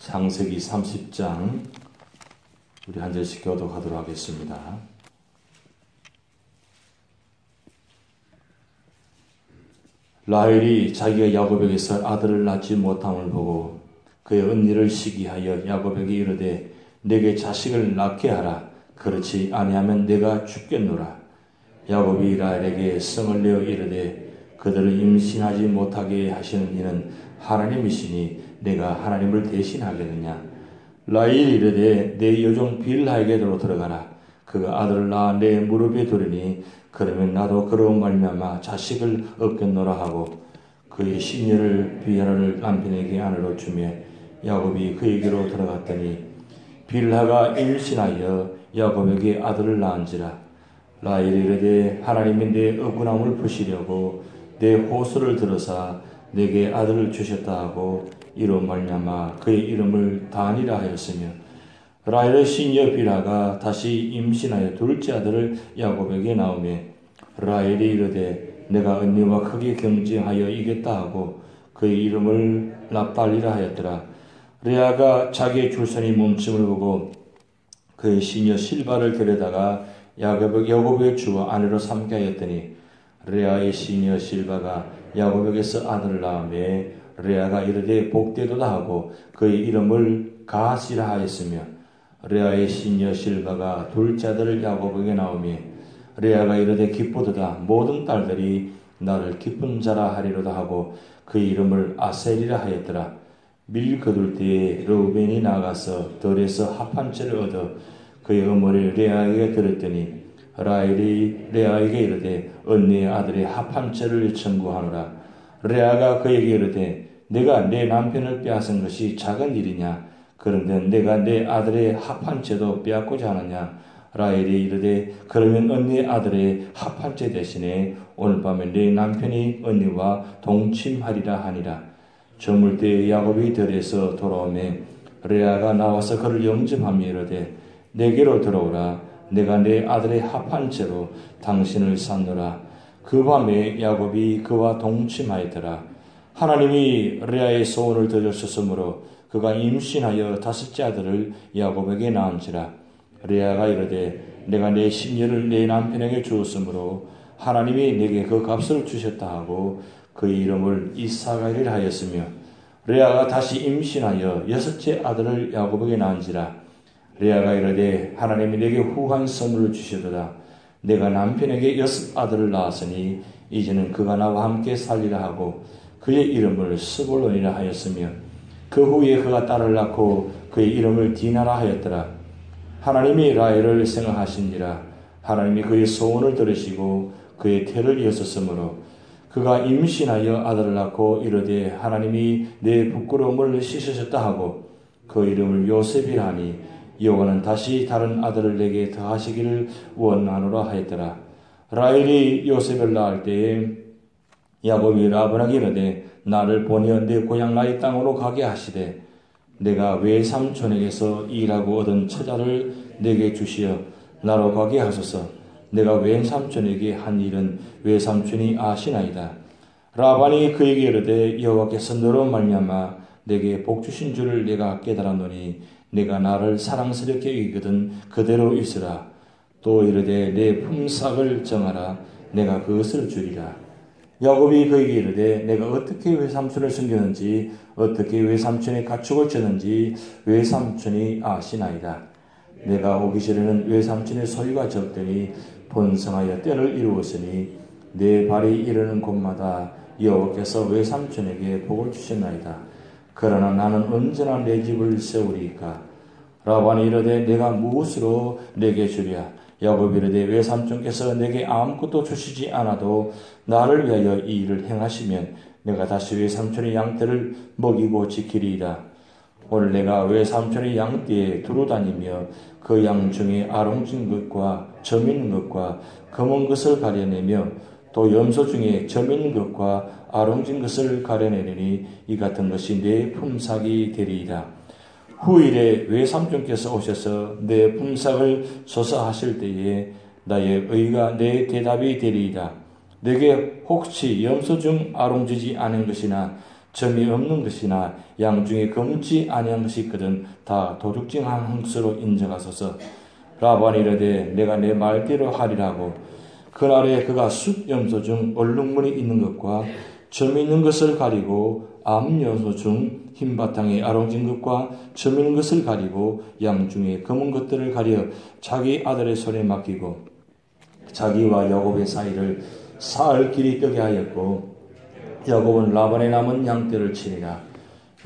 창세기 30장 우리 한 절씩 교독하도록 하겠습니다. 라헬이 자기가 야곱에게서 아들을 낳지 못함을 보고 그의 언니를 시기하여 야곱에게 이르되 내게 자식을 낳게 하라. 그렇지 아니하면 내가 죽겠노라. 야곱이 라헬에게 성을 내어 이르되 그들을 임신하지 못하게 하시는 이는 하나님이시니 내가 하나님을 대신하겠느냐. 라헬이 이르되 내 여종 빌하에게로 들어가라. 그가 아들을 낳아 내 무릎에 두리니 그러면 나도 그로 말미암아 자식을 얻겠노라 하고 그의 시녀를 비하를 남편에게 아내로 주며 야곱이 그에게로 들어갔더니 빌하가 임신하여 야곱에게 아들을 낳은지라. 라헬이 이르되 하나님이 내 억울함을 푸시려고 내 호소를 들으사 내게 아들을 주셨다 하고 이로 말미암아 그의 이름을 단이라 하였으며 라헬의 시녀 빌하가 다시 임신하여 둘째 아들을 야곱에게 낳으며 라헬이 이르되 내가 언니와 크게 경쟁하여 이겼다 하고 그의 이름을 납달리라 하였더라. 레아가 자기의 출산이 멈춤을 보고 그의 시녀 실바를 데려다가 야곱에게 주어 아내로 삼게 하였더니 레아의 시녀 실바가 야곱에게서 아들을 낳으며 레아가 이르되 복되도다 하고 그의 이름을 가시라 하였으며 레아의 시녀 실바가 둘째 아들을 야곱에게 낳으며 레아가 이르되 기쁘도다 모든 딸들이 나를 기쁜 자라 하리로다 하고 그의 이름을 아셀이라 하였더라. 밀 거둘 때에 르우벤이 나가서 들에서 합한 채를 얻어 그의 어머니 레아에게 들었더니 라헬이 레아에게 이르되 언니의 아들의 합한 채를 청구하노라. 레아가 그에게 이르되 내가 내 남편을 빼앗은 것이 작은 일이냐. 그런데 내가 내 아들의 합한 채도 빼앗고자 하느냐. 라헬이 이르되 그러면 언니의 아들의 합한 채 대신에 오늘 밤에 내 남편이 언니와 동침하리라 하니라. 저물 때 야곱이 들에서 돌아오매 레아가 나와서 그를 영접하며 이르되 내게로 들어오라. 내가 내 아들의 합한 채로 당신을 산노라. 그 밤에 야곱이 그와 동침하였더라. 하나님이 레아의 소원을 들으셨으므로 그가 임신하여 다섯째 아들을 야곱에게 낳은지라. 레아가 이르되 내가 내 시녀를 내 남편에게 주었으므로 하나님이 내게 그 값을 주셨다 하고 그의 이름을 이스하엘이라 하였으며 레아가 다시 임신하여 여섯째 아들을 야곱에게 낳은지라. 레아가 이르되 하나님이 내게 후한 선물을 주시도다. 내가 남편에게 여섯 아들을 낳았으니 이제는 그가 나와 함께 살리라 하고 그의 이름을 스불론이라 하였으며 그 후에 그가 딸을 낳고 그의 이름을 디나라 하였더라. 하나님이 라헬을 생각하시니라. 하나님이 그의 소원을 들으시고 그의 태를 이었었으므로 그가 임신하여 아들을 낳고 이르되 하나님이 내 부끄러움을 씻으셨다 하고 그 이름을 요셉이라 하니 여호와는 다시 다른 아들을 내게 더하시기를 원하노라 하였더라. 라헬이 요셉을 낳을 때에 야곱이 라반에게 이르되 나를 보내어 내 고향 나의 땅으로 가게 하시되 내가 외삼촌에게서 일하고 얻은 처자를 내게 주시어 나로 가게 하소서. 내가 외삼촌에게 한 일은 외삼촌이 아시나이다. 라반이 그에게 이르되 여호와께서 너로 말미암아 내게 복 주신 줄을 내가 깨달았노니 내가 나를 사랑스럽게 여기거든 그대로 있으라. 또 이르되 내 품삯을 정하라. 내가 그것을 주리라. 야곱이 그에게 이르되 내가 어떻게 외삼촌을 숨겼는지 어떻게 외삼촌의 가축을 쳤는지 외삼촌이 아시나이다. 내가 오기 전에는 외삼촌의 소유가 적더니 번성하여 때를 이루었으니 내 발이 이르는 곳마다 여호와께서 외삼촌에게 복을 주셨나이다. 그러나 나는 언제나 내 집을 세우리이까. 라반이 이르되 내가 무엇으로 내게 주랴. 야곱이 이르되 외삼촌께서 내게 아무것도 주시지 않아도 나를 위하여 이 일을 행하시면 내가 다시 외삼촌의 양떼를 먹이고 지키리이다. 오늘 내가 외삼촌의 양떼에 두루 다니며 그 양 중에 아롱진 것과 점 있는 것과 검은 것을 가려내며 또 염소 중에 점 있는 것과 아롱진 것을 가려내리니 이 같은 것이 내 품삯이 되리이다. 후일에 외삼촌께서 오셔서 내 품삯을 조사하실 때에 나의 의가 내 대답이 되리이다. 내게 혹시 염소 중 아롱지지 않은 것이나 점이 없는 것이나 양 중에 검지 아니한 것이 있거든 다 도둑질한 것으로 인정하소서. 라반이 이르되 내가 내 말대로 하리라고. 그날에 그가 숫 염소 중 얼룩무늬 있는 것과 점 있는 것을 가리고 암 염소 중 흰 바탕에 아롱진 것과 점 있는 것을 가리고 양 중에 검은 것들을 가려 자기 아들의 손에 맡기고 자기와 야곱의 사이를 사흘 길이 뜨게 하였고 야곱은 라반의 남은 양떼를 치니라.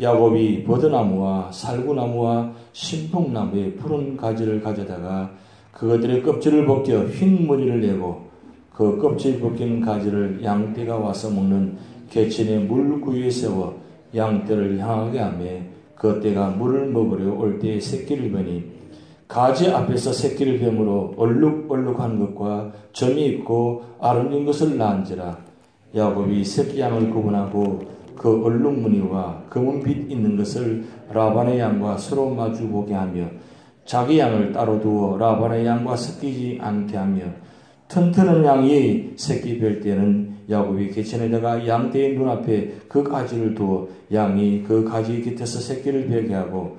야곱이 버드나무와 살구나무와 신풍나무의 푸른 가지를 가져다가 그것들의 껍질을 벗겨 흰 무늬를 내고 그 껍질 벗긴 가지를 양떼가 와서 먹는 개천의 물구유에 세워 양떼를 향하게 하며 그 떼가 물을 먹으려 올 때에 새끼를 베니 가지 앞에서 새끼를 뱀으로 얼룩얼룩한 것과 점이 있고 아름진 것을 낳은지라. 야곱이 새끼 양을 구분하고 그 얼룩무늬와 검은빛 있는 것을 라반의 양과 서로 마주보게 하며 자기 양을 따로 두어 라반의 양과 섞이지 않게 하며 튼튼한 양이 새끼 뵐 때는 야곱이 개천에다가 양떼의 눈앞에 그 가지를 두어 양이 그 가지 곁에서 새끼를 베게 하고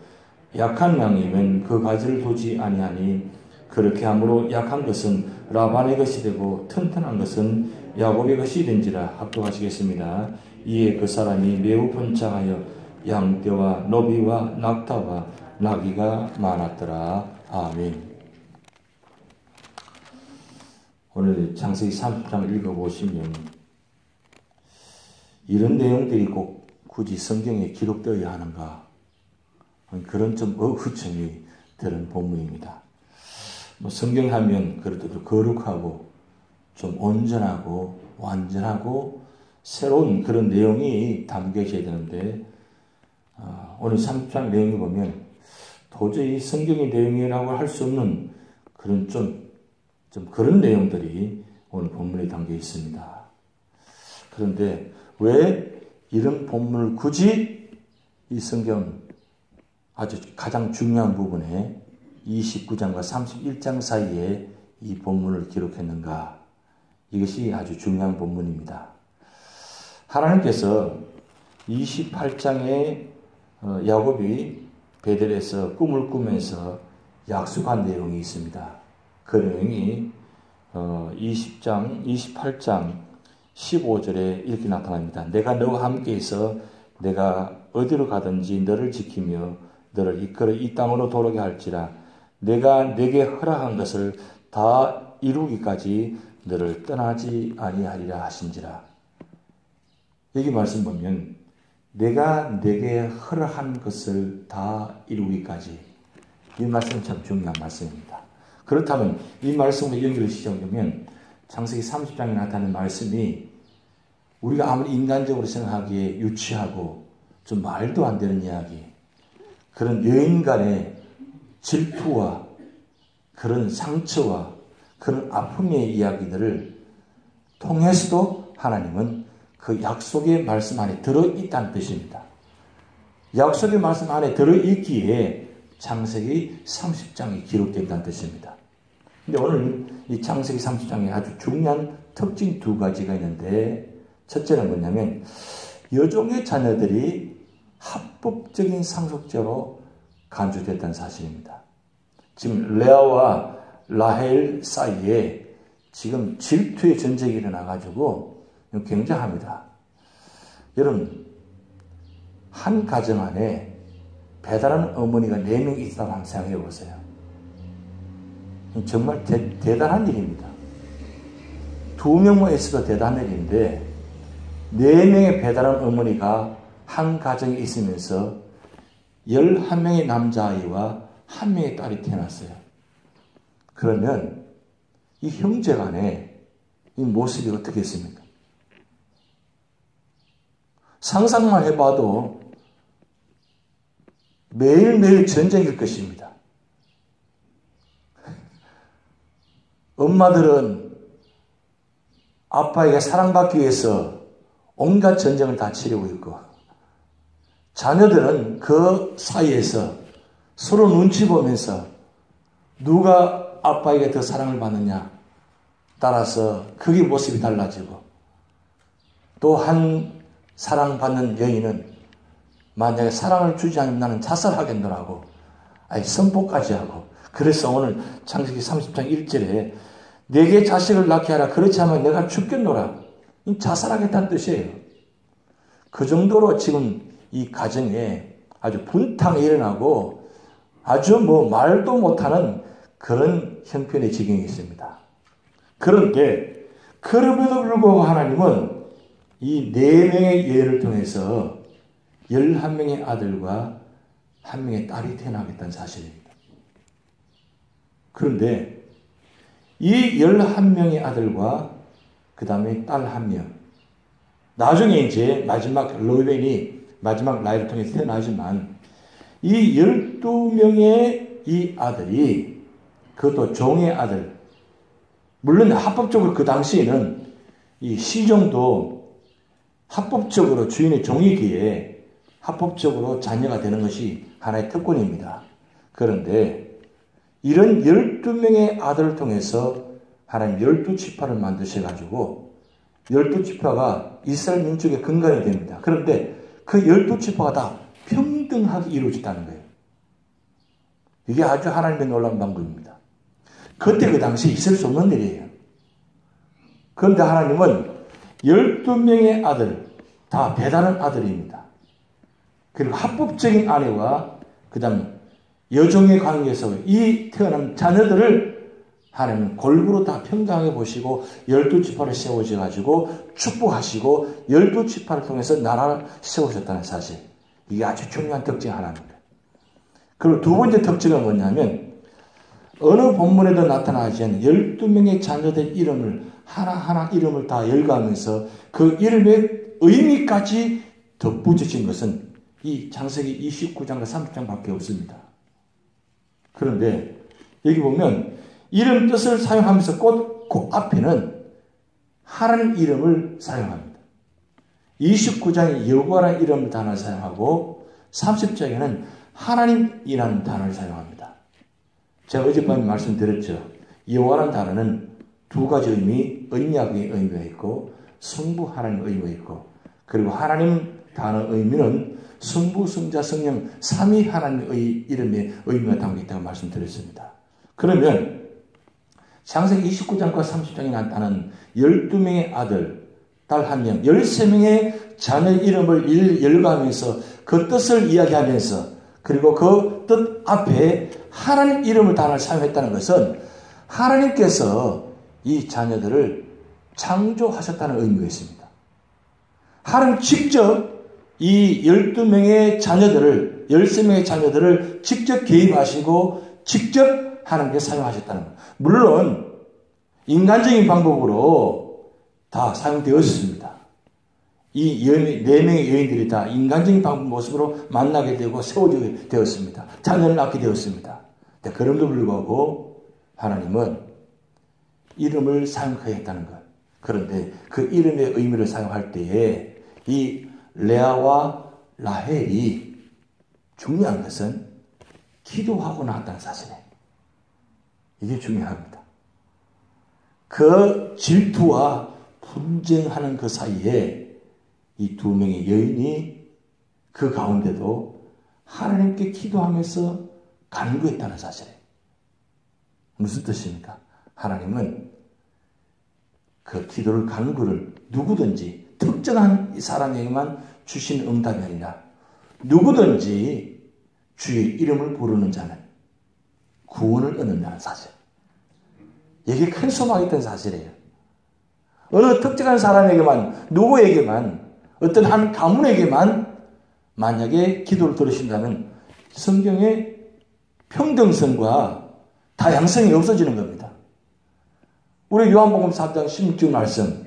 약한 양이면 그 가지를 두지 아니하니 그렇게 함으로 약한 것은 라반의 것이 되고 튼튼한 것은 야곱의 것이 된지라. 합독하시겠습니다. 이에 그 사람이 매우 번창하여 양떼와 노비와 낙타와 나귀가 많았더라. 아멘. 오늘 창세기 30장 읽어보시면 이런 내용들이 꼭 굳이 성경에 기록되어야 하는가, 그런 좀 의구심이 드는 본문입니다. 성경 하면 그래도 거룩하고 좀 온전하고 완전하고 새로운 그런 내용이 담겨 있어야 되는데 오늘 30장 내용을 보면 도저히 성경의 내용이라고 할 수 없는 그런 좀 그런 내용들이 오늘 본문에 담겨 있습니다. 그런데 왜 이런 본문을 굳이 이 성경 아주 가장 중요한 부분에 29장과 31장 사이에 이 본문을 기록했는가? 이것이 아주 중요한 본문입니다. 하나님께서 28장에 야곱이 베델에서 꿈을 꾸면서 약속한 내용이 있습니다. 그 내용이 28장 15절에 이렇게 나타납니다. 내가 너와 함께해서 내가 어디로 가든지 너를 지키며 너를 이끌어 이 땅으로 돌아오게 할지라. 내가 내게 허락한 것을 다 이루기까지 너를 떠나지 아니하리라 하신지라. 여기 말씀 보면 내가 내게 허락한 것을 다 이루기까지, 이 말씀은 참 중요한 말씀입니다. 그렇다면 이 말씀을 연결을 시작하면 창세기 30장에 나타나는 말씀이 우리가 아무리 인간적으로 생각하기에 유치하고 좀 말도 안 되는 이야기, 그런 여인 간의 질투와 그런 상처와 그런 아픔의 이야기들을 통해서도 하나님은 그 약속의 말씀 안에 들어있다는 뜻입니다. 약속의 말씀 안에 들어있기에 창세기 30장이 기록된다는 뜻입니다. 근데 오늘 이 창세기 30장에 아주 중요한 특징 두 가지가 있는데, 첫째는 뭐냐면 여종의 자녀들이 합법적인 상속자로 간주됐다는 사실입니다. 지금 레아와 라헬 사이에 지금 질투의 전쟁이 일어나가지고 굉장합니다. 여러분, 한 가정 안에 배달하는 어머니가 4명 있다고 한번 생각해 보세요. 정말 대단한 일입니다. 2명만 있어도 대단한 일인데 4명의 배달하는 어머니가 한 가정에 있으면서 11명의 남자아이와 1명의 딸이 태어났어요. 그러면 이 형제 간의 이 모습이 어떻겠습니까? 상상만 해봐도 매일매일 전쟁일 것입니다. 엄마들은 아빠에게 사랑받기 위해서 온갖 전쟁을 다 치르고 있고, 자녀들은 그 사이에서 서로 눈치 보면서 누가 아빠에게 더 사랑을 받느냐 따라서 그게 모습이 달라지고, 또 한 사랑받는 여인은 만약에 사랑을 주지 않으면 나는 자살하겠노라고 선포까지 하고, 그래서 오늘 창세기 30장 1절에 내게 자식을 낳게 하라, 그렇지 않으면 내가 죽겠노라, 자살하겠다는 뜻이에요. 그 정도로 지금 이 가정에 아주 분탕이 일어나고 아주 말도 못하는 그런 형편의 지경이 있습니다. 그런데 그럼에도 불구하고 하나님은 이 4명의 예를 통해서 11명의 아들과 1명의 딸이 태어나겠다는 사실입니다. 그런데 이 11명의 아들과 그 다음에 딸 1명, 나중에 이제 마지막 로벤이 마지막 나이를 통해서 태어나지만 이 12명의 이 아들이, 그것도 종의 아들, 물론 합법적으로 그 당시에는 이 시종도 합법적으로 주인의 종이기에 합법적으로 자녀가 되는 것이 하나의 특권입니다. 그런데 이런 12명의 아들을 통해서 하나님 12지파를 만드셔가지고 12지파가 이스라엘 민족의 근간이 됩니다. 그런데 그 12지파가 다 평등하게 이루어졌다는 거예요. 이게 아주 하나님의 놀라운 방법입니다. 그때 그 당시 있을 수 없는 일이에요. 그런데 하나님은 12명의 아들, 다 대단한 아들입니다. 그리고 합법적인 아내와 그 다음 여종의 관계에서 이 태어난 자녀들을 하나님은 골고루 다 평등하게 보시고 12지파를 세워져가지고 축복하시고 12지파를 통해서 나라를 세우셨다는 사실. 이게 아주 중요한 특징 하나입니다. 그리고 두 번째 특징은 뭐냐면 어느 본문에도 나타나지 않은 12명의 자녀들 이름을 하나하나 이름을 다 열거하면서 그 이름의 의미까지 덧붙이신 것은 이 창세기 29장과 30장밖에 없습니다. 그런데 여기 보면 이름 뜻을 사용하면서 그 앞에는 하나님 이름을 사용합니다. 29장에 여호와라는 이름을 단어를 사용하고 30장에는 하나님이라는 단어를 사용합니다. 제가 어젯밤에 말씀드렸죠. 여호와라는 단어는 두 가지 의미, 언약의 의미가 있고 성부 하나님의 의미가 있고, 그리고 하나님 단어 의미는 성부, 성자, 성령 삼위 하나님의 이름의 의미가 담겨 있다고 말씀드렸습니다. 그러면 창세기 29장과 30장에 나타나는 12명의 아들, 딸 1명, 13명의 자녀 이름을 열거하면서 그 뜻을 이야기하면서, 그리고 그 뜻 앞에 하나님 이름을 단어를 사용했다는 것은 하나님께서 이 자녀들을 창조하셨다는 의미가 있습니다. 하나님 직접 이 12명의 자녀들을, 13명의 자녀들을 직접 개입하시고 직접 하나님께 사용하셨다는 것. 물론 인간적인 방법으로 다 사용되었습니다. 이 4명의 여인들이 다 인간적인 방법 모습으로 만나게 되고 세워지게 되었습니다. 자녀를 낳게 되었습니다. 그럼에도 불구하고 하나님은 이름을 사용하였다는 것. 그런데 그 이름의 의미를 사용할 때에 이 레아와 라헬이 중요한 것은 기도하고 나왔다는 사실이에요. 이게 중요합니다. 그 질투와 분쟁하는 그 사이에 이 2명의 여인이 그 가운데도 하나님께 기도하면서 간구했다는 사실이에요. 무슨 뜻입니까? 하나님은 그 기도를, 간구를 누구든지 특정한 사람에게만 주신 응답이 아니라 누구든지 주의 이름을 부르는 자는 구원을 얻는다는 사실. 이게 큰 소망이 있던 사실이에요. 어느 특정한 사람에게만, 누구에게만, 어떤 한 가문에게만 만약에 기도를 들으신다면 성경의 평등성과 다양성이 없어지는 겁니다. 우리 요한복음 4장 16절 말씀,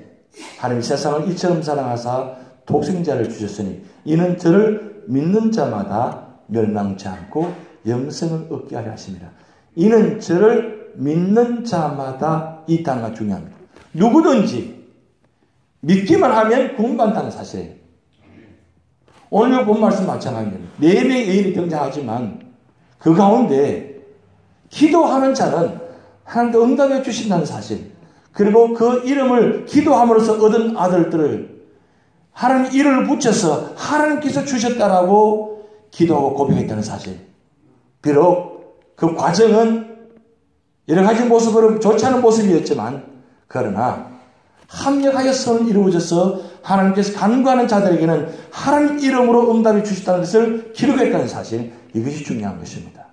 하나님 세상을 이처럼 사랑하사 독생자를 주셨으니 이는 저를 믿는 자마다 멸망치 않고 영생을 얻게 하려 하심이라. 이는 저를 믿는 자마다 이 단어가 중요합니다. 누구든지 믿기만 하면 구원받는다는 사실이에요. 오늘 본 말씀 마찬가지입니다. 4명의 여인이 등장하지만 그 가운데 기도하는 자는 하나님께 응답해 주신다는 사실, 그리고 그 이름을 기도함으로써 얻은 아들들을 하나님 이름을 붙여서 하나님께서 주셨다라고 기도하고 고백했다는 사실. 비록 그 과정은 여러 가지 모습으로 좋지 않은 모습이었지만 그러나 합력하여 선을 이루어져서 하나님께서 간구하는 자들에게는 하나님 이름으로 응답해 주셨다는 것을 기록했다는 사실, 이것이 중요한 것입니다.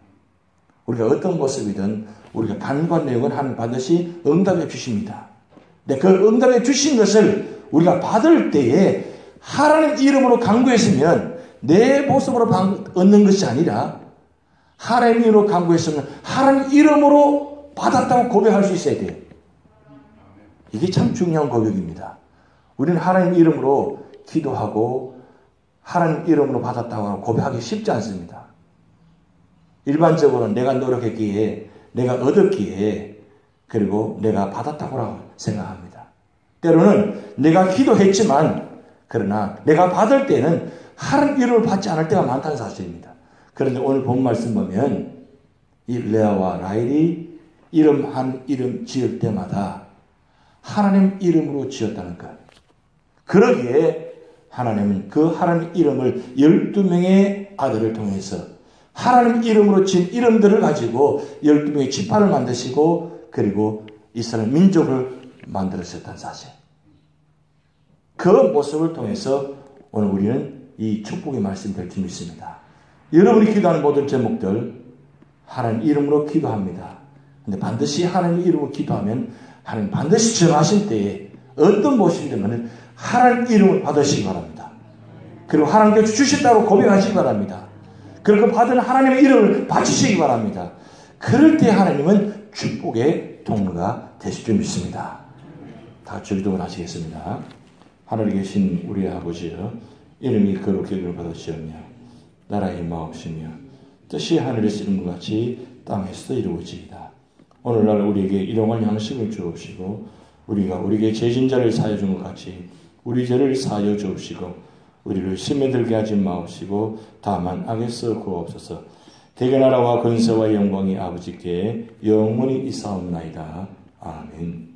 우리가 어떤 모습이든 우리가 간구한 내용은 하나님 반드시 응답해 주십니다. 근데 그 응답해 주신 것을 우리가 받을 때에 하나님 이름으로 간구했으면 내 모습으로 얻는 것이 아니라 하나님 이름으로 간구했으면 하나님 이름으로 받았다고 고백할 수 있어야 돼요. 이게 참 중요한 고백입니다. 우리는 하나님 이름으로 기도하고 하나님 이름으로 받았다고 고백하기 쉽지 않습니다. 일반적으로 내가 노력했기에, 내가 얻었기에, 그리고 내가 받았다고 생각합니다. 때로는 내가 기도했지만, 그러나 내가 받을 때는 하나님 이름을 받지 않을 때가 많다는 사실입니다. 그런데 오늘 본 말씀 보면 이 레아와 라헬이 한 이름 지을 때마다 하나님 이름으로 지었다는 것. 그러기에 하나님은 그 하나님 이름을 12명의 아들을 통해서 하나님 이름으로 지은 이름들을 가지고 12명의 지파를 만드시고 그리고 이스라엘 민족을 만들으셨다는 사실. 그 모습을 통해서 오늘 우리는 이 축복의 말씀이 될 줄 믿습니다. 여러분이 기도하는 모든 제목들 하나님 이름으로 기도합니다. 근데 반드시 하나님 이름으로 기도하면 하나님 반드시 정하신 때에 어떤 모습이든 하나님 이름을 받으시기 바랍니다. 그리고 하나님께서 주셨다고 고백하시기 바랍니다. 그리고 받은 하나님의 이름을 바치시기 바랍니다. 그럴 때 하나님은 축복의 통로가 되실 줄 믿습니다. 다 같이 기도를 하시겠습니다. 하늘에 계신 우리 아버지여, 이름이 거룩히 여김을 받으시오며 나라의 마옵시며 뜻이 하늘에서 이룬 것 같이 땅에서도 이루어지이다. 오늘날 우리에게 일용할 양식을 주옵시고 우리가 우리에게 죄진 자를 사하여 준 것 같이 우리 죄를 사하여 주옵시고 우리를 심에 들게 하지 마옵시고 다만 악에서 구하옵소서. 대견나라와 권세와 영광이 아버지께 영원히 있사옵나이다. 아멘.